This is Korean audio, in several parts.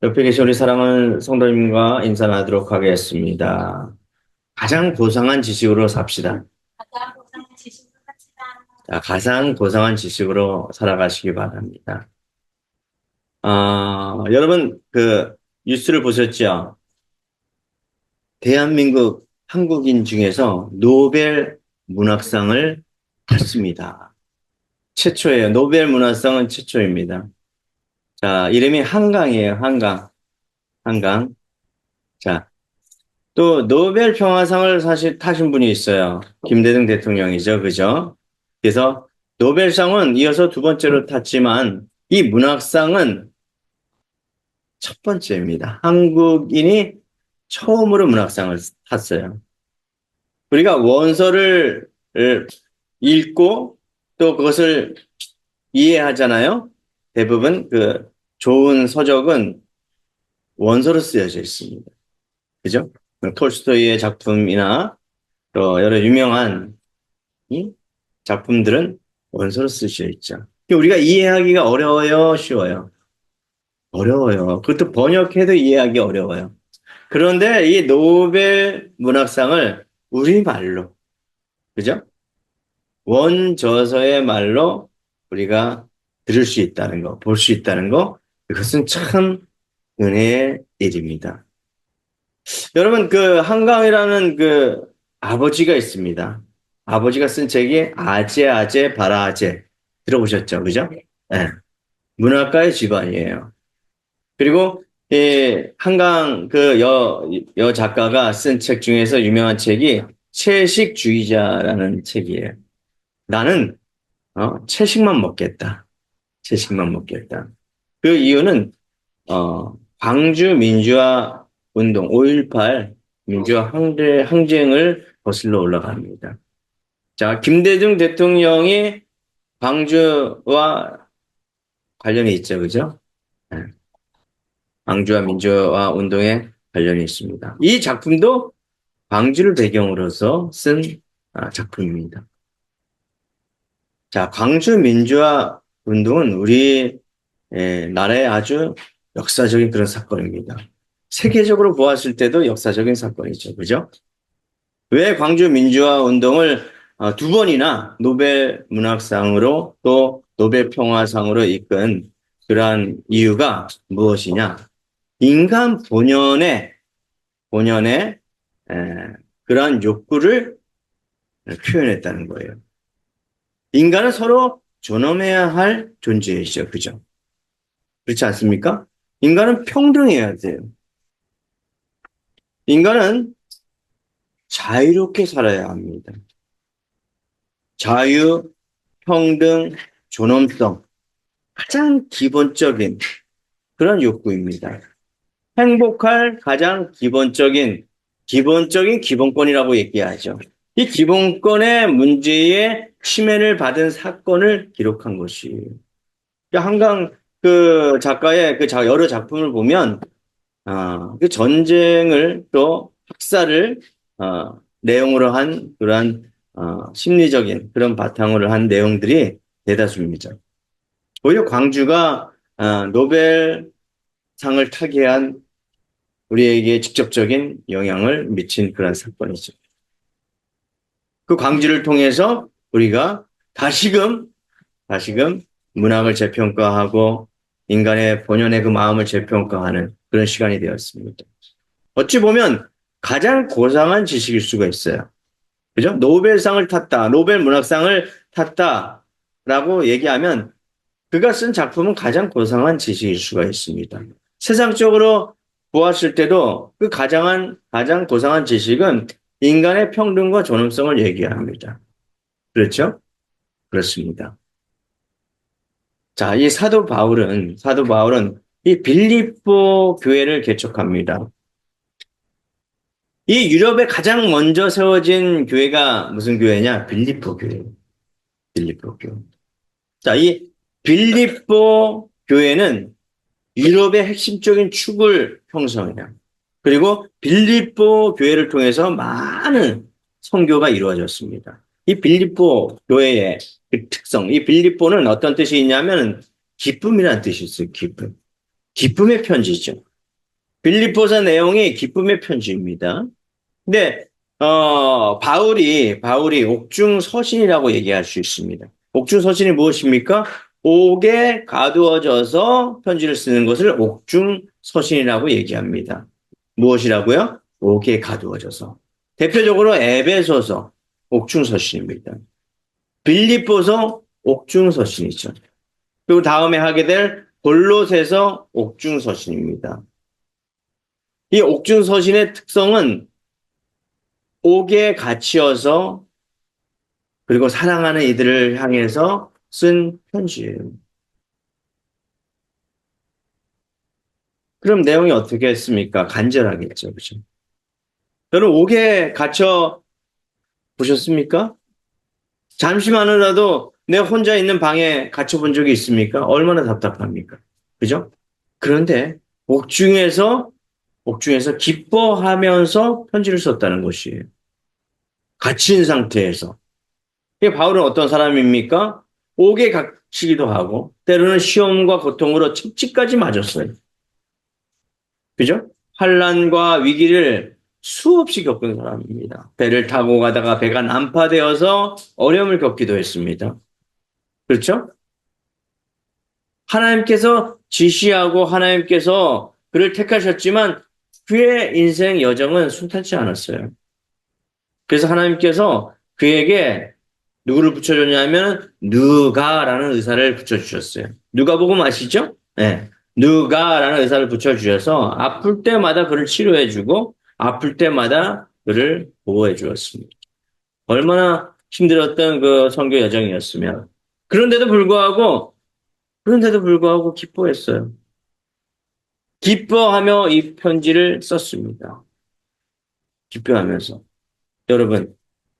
옆에 계신 우리 사랑하는 성도님과 인사 나누도록 하겠습니다. 가장 고상한 지식으로 삽시다. 가장 고상한 지식을 합시다. 자, 가장 고상한 지식으로 살아가시기 바랍니다. 여러분, 뉴스를 보셨죠? 대한민국 한국인 중에서 노벨 문학상을 탔습니다. 최초예요. 노벨 문학상은 최초입니다. 자, 이름이 한강이에요. 한강. 한강. 자, 또 노벨 평화상을 사실 타신 분이 있어요. 김대중 대통령이죠. 그죠? 그래서 노벨상은 이어서 두 번째로 탔지만 이 문학상은 첫 번째입니다. 한국인이 처음으로 문학상을 탔어요. 우리가 원서를 읽고 또 그것을 이해하잖아요. 대부분 좋은 서적은 원서로 쓰여져 있습니다. 그죠? 톨스토이의 작품이나 또 여러 유명한 이 작품들은 원서로 쓰여 있죠. 우리가 이해하기가 어려워요, 쉬워요? 어려워요. 그것도 번역해도 이해하기 어려워요. 그런데 이 노벨 문학상을 우리말로, 그죠? 원저서의 말로 우리가 들을 수 있다는 거, 볼 수 있다는 거, 그것은 참 은혜의 일입니다. 여러분, 한강이라는 아버지가 있습니다. 아버지가 쓴 책이 아재, 아재, 바라아재. 들어보셨죠? 그죠? 네. 문학가의 집안이에요. 그리고, 한강 여 작가가 쓴 책 중에서 유명한 책이 채식주의자라는 책이에요. 나는, 채식만 먹겠다. 채식만 먹겠다. 그 이유는, 광주 민주화 운동 5.18 민주화 항쟁을 거슬러 올라갑니다. 자, 김대중 대통령이 광주와 관련이 있죠, 그죠? 네. 광주와 민주화 운동에 관련이 있습니다. 이 작품도 광주를 배경으로서 쓴 작품입니다. 자, 광주 민주화 운동은 우리 나라의 아주 역사적인 그런 사건입니다. 세계적으로 보았을 때도 역사적인 사건이죠. 그죠? 왜 광주 민주화 운동을 두 번이나 노벨 문학상으로 또 노벨 평화상으로 이끈 그러한 이유가 무엇이냐? 인간 본연의 그러한 욕구를 표현했다는 거예요. 인간은 서로 존엄해야 할 존재이죠. 그죠? 그렇지 않습니까? 인간은 평등해야 돼요. 인간은 자유롭게 살아야 합니다. 자유, 평등, 존엄성. 가장 기본적인 그런 욕구입니다. 행복할 가장 기본적인 기본권이라고 얘기하죠. 이 기본권의 문제에 침해를 받은 사건을 기록한 것이에요. 한강 작가의 여러 작품을 보면, 그 전쟁을 또 학살을, 내용으로 한 그러한, 심리적인 그런 바탕으로 한 내용들이 대다수입니다. 오히려 광주가 노벨상을 타게 한 우리에게 직접적인 영향을 미친 그런 사건이죠. 그 광주를 통해서 우리가 다시금 문학을 재평가하고 인간의 본연의 그 마음을 재평가하는 그런 시간이 되었습니다. 어찌 보면 가장 고상한 지식일 수가 있어요. 그죠? 노벨상을 탔다, 노벨 문학상을 탔다라고 얘기하면 그가 쓴 작품은 가장 고상한 지식일 수가 있습니다. 세상적으로 보았을 때도 가장 고상한 지식은 인간의 평등과 존엄성을 얘기합니다. 그렇죠? 그렇습니다. 자, 이 사도 바울은 이 빌립보 교회를 개척합니다. 이 유럽에 가장 먼저 세워진 교회가 무슨 교회냐? 빌립보 교회. 빌립보 교회. 자, 이 빌립보 교회는 유럽의 핵심적인 축을 형성해요. 그리고 빌립보 교회를 통해서 많은 선교가 이루어졌습니다. 이 빌립보 교회의 그 특성, 이 빌립보는 어떤 뜻이 있냐면 기쁨이라는 뜻이 있어요. 기쁨. 기쁨의 편지죠. 빌립보서 내용이 기쁨의 편지입니다. 근데 바울이 옥중서신이라고 얘기할 수 있습니다. 옥중서신이 무엇입니까? 옥에 가두어져서 편지를 쓰는 것을 옥중서신이라고 얘기합니다. 무엇이라고요? 옥에 가두어져서. 대표적으로 에베소서 옥중서신입니다. 빌립보서 옥중서신이죠. 그리고 다음에 하게 될 골로새서 옥중서신입니다. 이 옥중서신의 특성은 옥에 갇히어서 그리고 사랑하는 이들을 향해서 쓴 편지예요. 그럼 내용이 어떻게 했습니까? 간절하겠죠, 그죠? 여러분 옥에 갇혀 보셨습니까? 잠시만이라도 내 혼자 있는 방에 갇혀 본 적이 있습니까? 얼마나 답답합니까? 그죠? 그런데 옥중에서 기뻐하면서 편지를 썼다는 것이에요. 갇힌 상태에서. 바울은 어떤 사람입니까? 옥에 갇히기도 하고 때로는 시험과 고통으로 채찍까지 맞았어요. 그죠? 환난과 위기를 수없이 겪은 사람입니다. 배를 타고 가다가 배가 난파되어서 어려움을 겪기도 했습니다. 그렇죠? 하나님께서 지시하고 하나님께서 그를 택하셨지만 그의 인생 여정은 순탄치 않았어요. 그래서 하나님께서 그에게 누구를 붙여줬냐면 누가라는 의사를 붙여주셨어요. 누가복음 아시죠? 네. 누가라는 의사를 붙여주셔서 아플 때마다 그를 치료해주고 아플 때마다 그를 보호해 주었습니다. 얼마나 힘들었던 그 선교 여정이었으면 그런데도 불구하고 기뻐했어요. 기뻐하며 이 편지를 썼습니다. 기뻐하면서. 여러분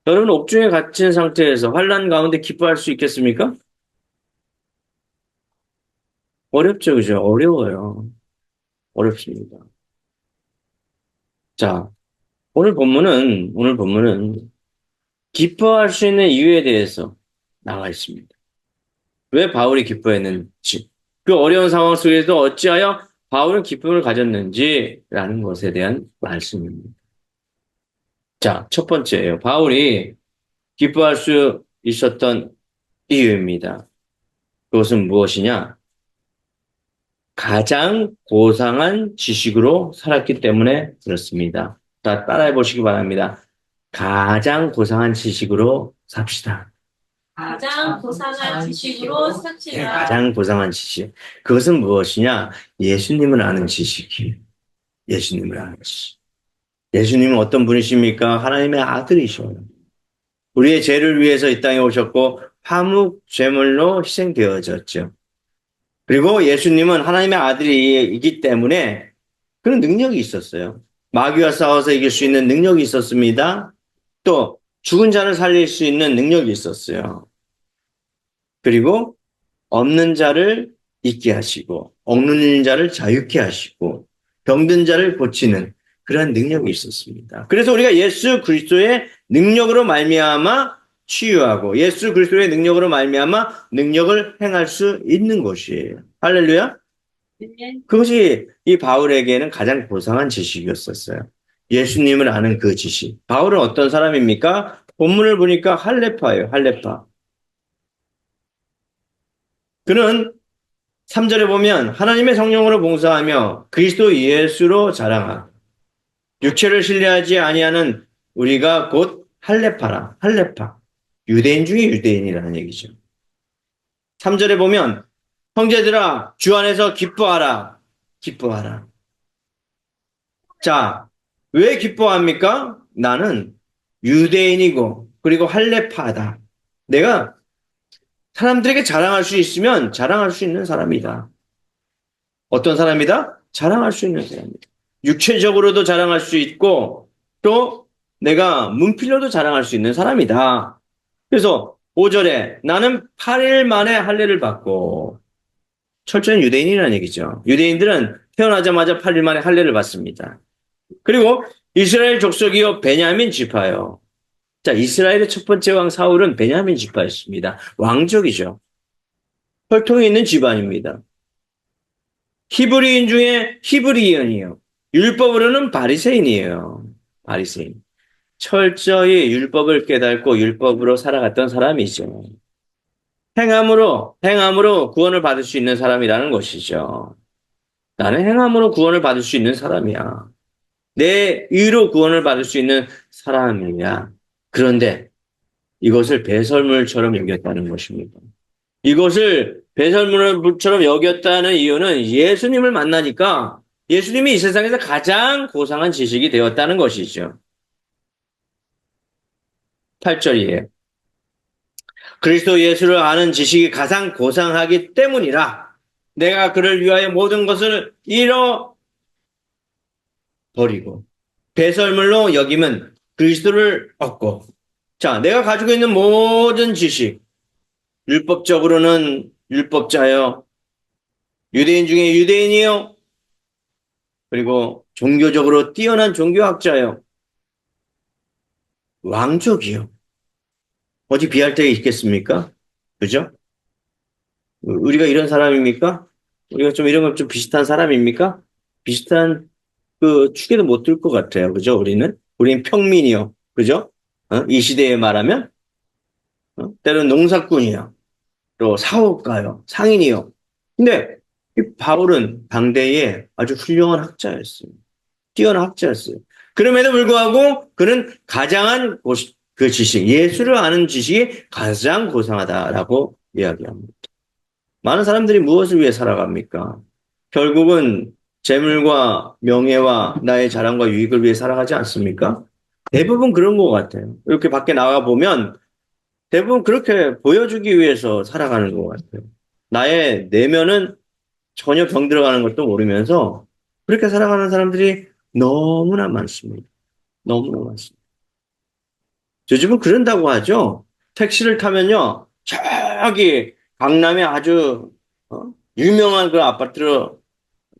옥중에 갇힌 상태에서 환난 가운데 기뻐할 수 있겠습니까? 어렵죠, 그죠? 어려워요. 어렵습니다. 자, 오늘 본문은 기뻐할 수 있는 이유에 대해서 나와 있습니다. 왜 바울이 기뻐했는지, 그 어려운 상황 속에서 어찌하여 바울은 기쁨을 가졌는지라는 것에 대한 말씀입니다. 자, 첫 번째예요. 바울이 기뻐할 수 있었던 이유입니다. 그것은 무엇이냐? 가장 고상한 지식으로 살았기 때문에 그렇습니다. 다 따라해 보시기 바랍니다. 가장 고상한 지식으로 삽시다. 가장 고상한 지식으로 네, 삽시다. 가장 고상한 지식. 그것은 무엇이냐? 예수님을 아는 지식이에요. 예수님을 아는 지식. 예수님은 어떤 분이십니까? 하나님의 아들이셔요. 우리의 죄를 위해서 이 땅에 오셨고 화목 제물로 희생되어졌죠. 그리고 예수님은 하나님의 아들이기 때문에 그런 능력이 있었어요. 마귀와 싸워서 이길 수 있는 능력이 있었습니다. 또 죽은 자를 살릴 수 있는 능력이 있었어요. 그리고 없는 자를 있게 하시고 억눌린 자를 자유케 하시고 병든 자를 고치는 그러한 능력이 있었습니다. 그래서 우리가 예수 그리스도의 능력으로 말미암아 치유하고 예수 그리스도의 능력으로 말미암아 능력을 행할 수 있는 것이에요. 할렐루야. 네. 그것이 이 바울에게는 가장 고상한 지식이었었어요. 예수님을 아는 그 지식. 바울은 어떤 사람입니까? 본문을 보니까 할레파예요. 할레파. 그는 3절에 보면 하나님의 성령으로 봉사하며 그리스도 예수로 자랑하. 육체를 신뢰하지 아니하는 우리가 곧 할레파라. 할레파. 유대인 중에 유대인이라는 얘기죠. 3절에 보면 형제들아 주 안에서 기뻐하라. 기뻐하라. 자, 왜 기뻐합니까? 나는 유대인이고 그리고 할레파다. 내가 사람들에게 자랑할 수 있으면 자랑할 수 있는 사람이다. 어떤 사람이다? 자랑할 수 있는 사람이다. 육체적으로도 자랑할 수 있고 또 내가 문필로도 자랑할 수 있는 사람이다. 그래서 5절에 나는 8일 만에 할례를 받고 철저한 유대인이라는 얘기죠. 유대인들은 태어나자마자 8일 만에 할례를 받습니다. 그리고 이스라엘 족속이요 베냐민 지파요. 자, 이스라엘의 첫 번째 왕 사울은 베냐민 지파였습니다. 왕족이죠. 혈통이 있는 집안입니다. 히브리인 중에 히브리인이요. 율법으로는 바리새인이에요. 바리새인. 철저히 율법을 깨닫고 율법으로 살아갔던 사람이죠. 행함으로 구원을 받을 수 있는 사람이라는 것이죠. 나는 행함으로 구원을 받을 수 있는 사람이야. 내 의로 구원을 받을 수 있는 사람이야. 그런데 이것을 배설물처럼 여겼다는 것입니다. 이것을 배설물처럼 여겼다는 이유는 예수님을 만나니까 예수님이 이 세상에서 가장 고상한 지식이 되었다는 것이죠. 8절이에요. 그리스도 예수를 아는 지식이 가장 고상하기 때문이라 내가 그를 위하여 모든 것을 잃어버리고 배설물로 여기면 그리스도를 얻고 자, 내가 가지고 있는 모든 지식 율법적으로는 율법자요 유대인 중에 유대인이요 그리고 종교적으로 뛰어난 종교학자요 왕족이요 어디 비할 데 있겠습니까? 그죠? 우리가 이런 사람입니까? 우리가 좀 이런 것 좀 비슷한 사람입니까? 비슷한 그 축에도 못 들 것 같아요. 그죠? 우리는 평민이요. 그죠? 이 시대에 말하면 때로는 농사꾼이요. 또 사업가요. 상인이요. 근데 이 바울은 당대에 아주 훌륭한 학자였어요. 뛰어난 학자였어요. 그럼에도 불구하고 그는 가장한 그 지식, 예수를 아는 지식이 가장 고상하다라고 이야기합니다. 많은 사람들이 무엇을 위해 살아갑니까? 결국은 재물과 명예와 나의 자랑과 유익을 위해 살아가지 않습니까? 대부분 그런 것 같아요. 이렇게 밖에 나가 보면 대부분 그렇게 보여주기 위해서 살아가는 것 같아요. 나의 내면은 전혀 병 들어가는 것도 모르면서 그렇게 살아가는 사람들이 너무나 많습니다. 너무나 많습니다. 요즘은 그런다고 하죠. 택시를 타면요. 저기 강남에 아주 유명한 그 아파트로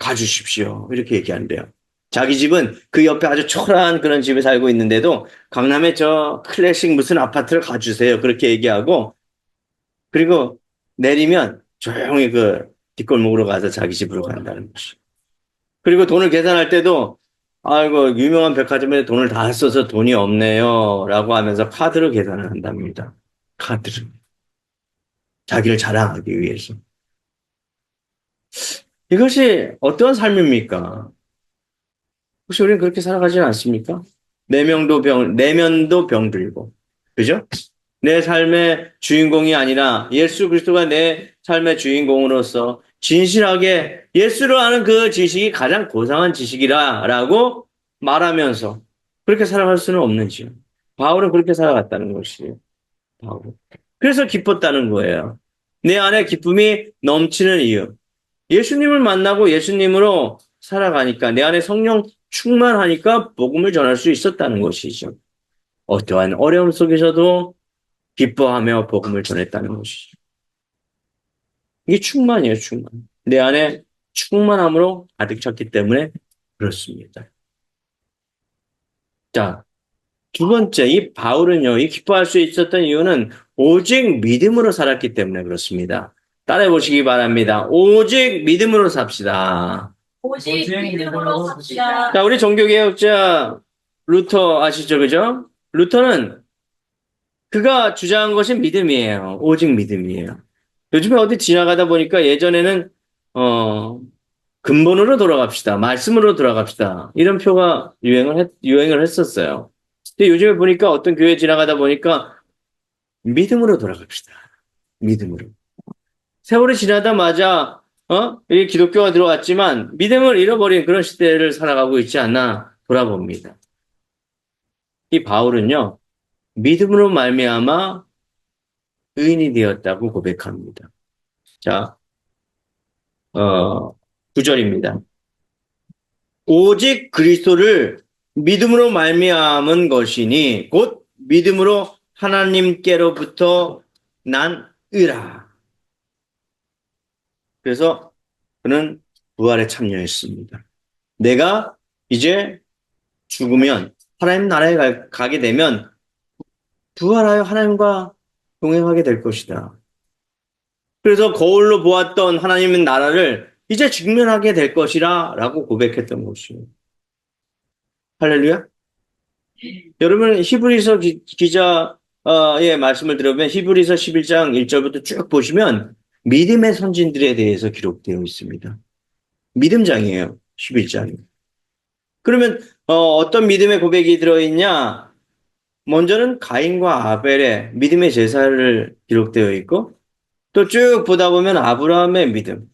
가주십시오. 이렇게 얘기한대요. 자기 집은 그 옆에 아주 초라한 그런 집에 살고 있는데도 강남에 저 클래식 무슨 아파트를 가주세요. 그렇게 얘기하고 그리고 내리면 조용히 그 뒷골목으로 가서 자기 집으로 간다는 거죠. 그리고 돈을 계산할 때도 아이고 유명한 백화점에 돈을 다 써서 돈이 없네요. 라고 하면서 카드로 계산을 한답니다. 카드로. 자기를 자랑하기 위해서. 이것이 어떤 삶입니까? 혹시 우리는 그렇게 살아가지는 않습니까? 내면도 병들고. 그죠? 내 삶의 주인공이 아니라 예수 그리스도가 내 삶의 주인공으로서 진실하게 예수를 아는 그 지식이 가장 고상한 지식이라라고 말하면서 그렇게 살아갈 수는 없는지요. 바울은 그렇게 살아갔다는 것이에요. 바울은. 그래서 기뻤다는 거예요. 내 안에 기쁨이 넘치는 이유. 예수님을 만나고 예수님으로 살아가니까 내 안에 성령 충만하니까 복음을 전할 수 있었다는 것이죠. 어떠한 어려움 속에서도 기뻐하며 복음을 전했다는 것이죠. 이게 충만이에요, 충만. 내 안에 충만함으로 가득 찼기 때문에 그렇습니다. 자, 두 번째, 이 바울은요, 이 기뻐할 수 있었던 이유는 오직 믿음으로 살았기 때문에 그렇습니다. 따라해 보시기 바랍니다. 오직 믿음으로 삽시다. 오직 믿음으로 삽시다. 자, 우리 종교개혁자 루터 아시죠, 그죠? 루터는 그가 주장한 것이 믿음이에요. 오직 믿음이에요. 요즘에 어디 지나가다 보니까 예전에는 어 근본으로 돌아갑시다. 말씀으로 돌아갑시다. 이런 표가 유행을 했었어요. 근데 요즘에 보니까 어떤 교회 지나가다 보니까 믿음으로 돌아갑시다. 믿음으로. 세월이 지나다마자 이 기독교가 들어왔지만 믿음을 잃어버린 그런 시대를 살아가고 있지 않나 돌아봅니다. 이 바울은요. 믿음으로 말미암아 의인이 되었다고 고백합니다. 자, 9절입니다. 오직 그리스도를 믿음으로 말미암은 것이니 곧 믿음으로 하나님께로부터 난 의라. 그래서 그는 부활에 참여했습니다. 내가 이제 죽으면 하나님 나라에 가게 되면 부활하여 하나님과 동행하게 될 것이다. 그래서 거울로 보았던 하나님의 나라를 이제 직면하게 될 것이라 라고 고백했던 것이에요. 할렐루야. 여러분 히브리서 기자의 말씀을 들어보면 히브리서 11장 1절부터 쭉 보시면 믿음의 선진들에 대해서 기록되어 있습니다. 믿음장이에요. 11장이. 그러면 어떤 믿음의 고백이 들어있냐? 먼저는 가인과 아벨의 믿음의 제사를 기록되어 있고 또 쭉 보다 보면 아브라함의 믿음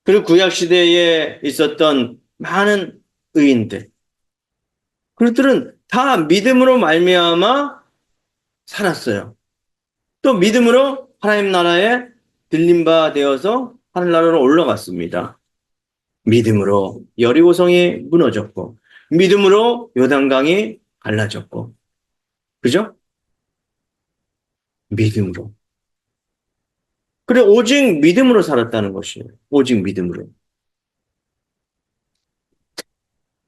그리고 구약 시대에 있었던 많은 의인들 그들은 다 믿음으로 말미암아 살았어요. 또 믿음으로 하나님 나라에 들린 바 되어서 하늘나라로 올라갔습니다. 믿음으로 여리고성이 무너졌고 믿음으로 요단강이 갈라졌고 그죠? 믿음으로. 그래 오직 믿음으로 살았다는 것이에요. 오직 믿음으로.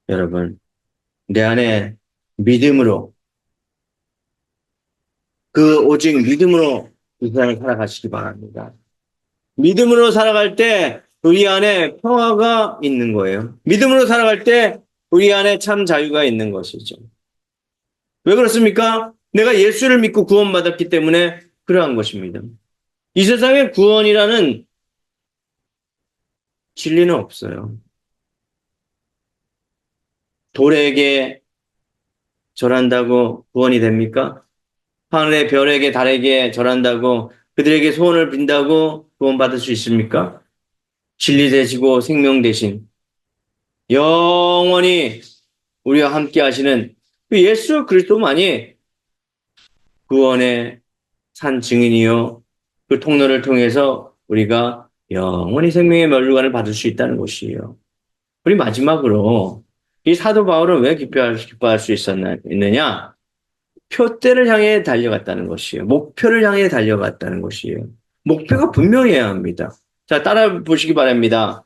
여러분 내 안에 믿음으로 그 오직 믿음으로 이 세상을 살아가시기 바랍니다. 믿음으로 살아갈 때 우리 안에 평화가 있는 거예요. 믿음으로 살아갈 때 우리 안에 참 자유가 있는 것이죠. 왜 그렇습니까? 내가 예수를 믿고 구원받았기 때문에 그러한 것입니다. 이 세상에 구원이라는 진리는 없어요. 돌에게 절한다고 구원이 됩니까? 하늘의 별에게 달에게 절한다고 그들에게 소원을 빈다고 구원받을 수 있습니까? 진리 되시고 생명 되신 영원히 우리와 함께 하시는 그 예수 그리스도만이 구원의 산 증인이요. 그 통로를 통해서 우리가 영원히 생명의 면류관을 받을 수 있다는 것이에요. 우리 마지막으로 이 사도 바울은 왜 기뻐할 수 있느냐? 표대를 향해 달려갔다는 것이에요. 목표를 향해 달려갔다는 것이에요. 목표가 분명해야 합니다. 자, 따라 보시기 바랍니다.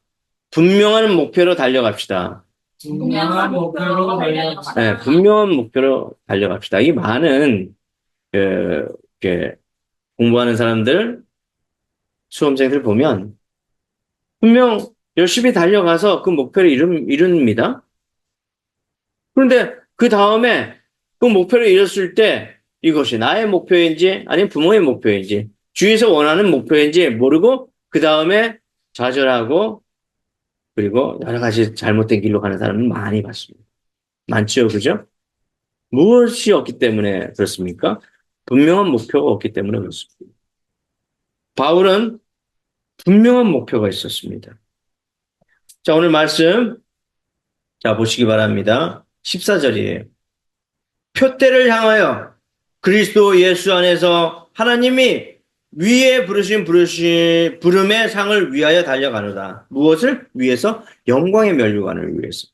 분명한 목표로 달려갑시다. 분명한 목표로 달려갑시다. 네, 분명한 목표로 달려갑시다. 이 많은 이렇게 공부하는 사람들, 수험생들 보면 분명 열심히 달려가서 그 목표를 이룹니다. 그런데 그 다음에 그 목표를 이뤘을 때 이것이 나의 목표인지 아니면 부모의 목표인지 주위에서 원하는 목표인지 모르고 그 다음에 좌절하고 그리고 여러 가지 잘못된 길로 가는 사람은 많이 봤습니다. 많죠, 그죠? 무엇이 없기 때문에 그렇습니까? 분명한 목표가 없기 때문에 그렇습니다. 바울은 분명한 목표가 있었습니다. 자, 오늘 말씀, 자, 보시기 바랍니다. 14절이에요. 표대를 향하여 그리스도 예수 안에서 하나님이 위에 부름의 상을 위하여 달려가노라. 무엇을 위해서? 영광의 면류관을 위해서.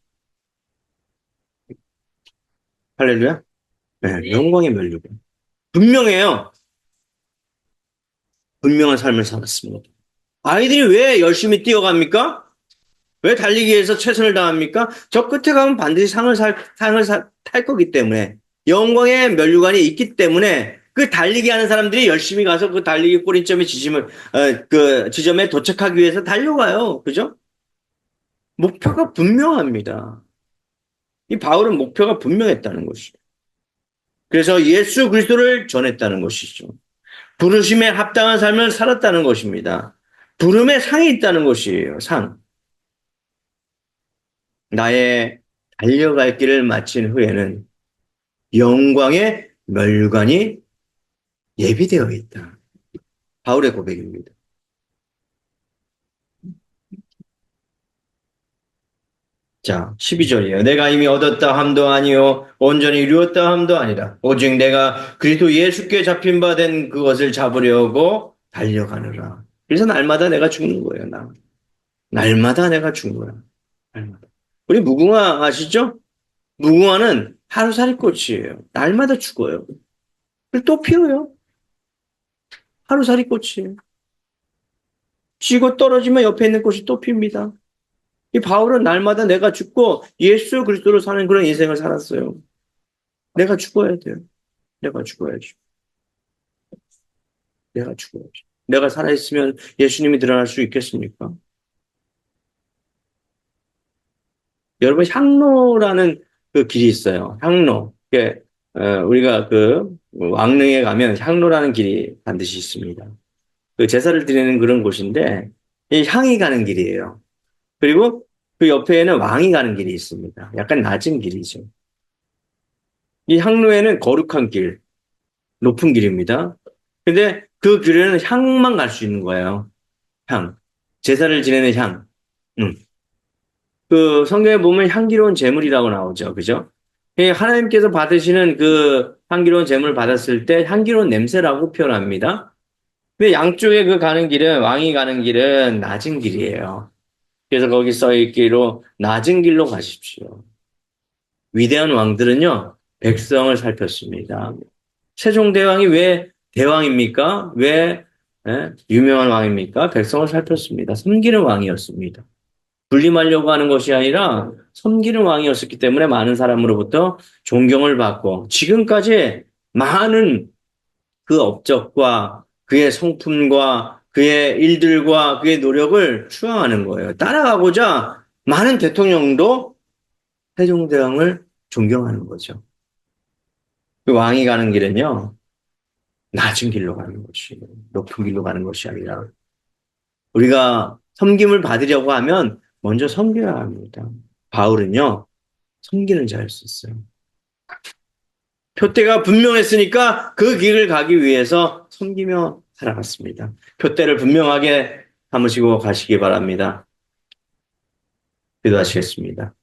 할렐루야. 네, 영광의 면류관. 분명해요. 분명한 삶을 살았습니다. 아이들이 왜 열심히 뛰어갑니까? 왜 달리기 위해서 최선을 다합니까? 저 끝에 가면 반드시 탈 거기 때문에 영광의 면류관이 있기 때문에 그 달리기 하는 사람들이 열심히 가서 그 달리기 꼬리점의 그 지점에 도착하기 위해서 달려가요. 그죠? 목표가 분명합니다. 이 바울은 목표가 분명했다는 것이죠. 그래서 예수 그리스도를 전했다는 것이죠. 부르심에 합당한 삶을 살았다는 것입니다. 부름에 상이 있다는 것이에요. 상. 나의 달려갈 길을 마친 후에는 영광의 멸관이 예비되어 있다. 바울의 고백입니다. 자, 12절이에요. 내가 이미 얻었다 함도 아니요 온전히 이루었다 함도 아니라 오직 내가 그리스도 예수께 잡힌 바 된 그것을 잡으려고 달려가느라. 그래서 날마다 내가 죽는 거예요. 날마다 내가 죽는 거야. 날마다. 우리 무궁화 아시죠? 무궁화는 하루살이 꽃이에요. 날마다 죽어요. 그리고 또 피어요. 하루살이 꽃이에요. 지고 떨어지면 옆에 있는 꽃이 또 핍니다. 이 바울은 날마다 내가 죽고 예수 그리스도로 사는 그런 인생을 살았어요. 내가 죽어야 돼요. 내가 죽어야지. 내가 죽어야지. 내가 살아있으면 예수님이 드러날 수 있겠습니까? 여러분 향로라는 그 길이 있어요. 향로. 우리가 그 왕릉에 가면 향로라는 길이 반드시 있습니다. 그 제사를 드리는 그런 곳인데 이 향이 가는 길이에요. 그리고 그 옆에는 왕이 가는 길이 있습니다. 약간 낮은 길이죠. 이 향로에는 거룩한 길, 높은 길입니다. 근데 그 길에는 향만 갈 수 있는 거예요. 향. 제사를 지내는 향. 음. 그 성경에 보면 향기로운 제물이라고 나오죠. 그죠? 하나님께서 받으시는 그 향기로운 제물을 받았을 때 향기로운 냄새라고 표현합니다. 근데 양쪽에 그 가는 길은, 왕이 가는 길은 낮은 길이에요. 그래서 거기 써 있기로 낮은 길로 가십시오. 위대한 왕들은요, 백성을 살폈습니다. 세종대왕이 왜 대왕입니까? 왜 유명한 왕입니까? 백성을 살폈습니다. 섬기는 왕이었습니다. 군림하려고 하는 것이 아니라 섬기는 왕이었기 때문에 많은 사람으로부터 존경을 받고 지금까지 많은 그 업적과 그의 성품과 그의 일들과 그의 노력을 추앙하는 거예요. 따라가고자 많은 대통령도 세종대왕을 존경하는 거죠. 그 왕이 가는 길은요, 낮은 길로 가는 것이, 높은 길로 가는 것이 아니라 우리가 섬김을 받으려고 하면 먼저 섬겨야 합니다. 바울은요, 섬기는 자였었어요. 표대가 분명했으니까 그 길을 가기 위해서 섬기며 살아갔습니다. 표대를 분명하게 삼으시고 가시기 바랍니다. 기도하시겠습니다.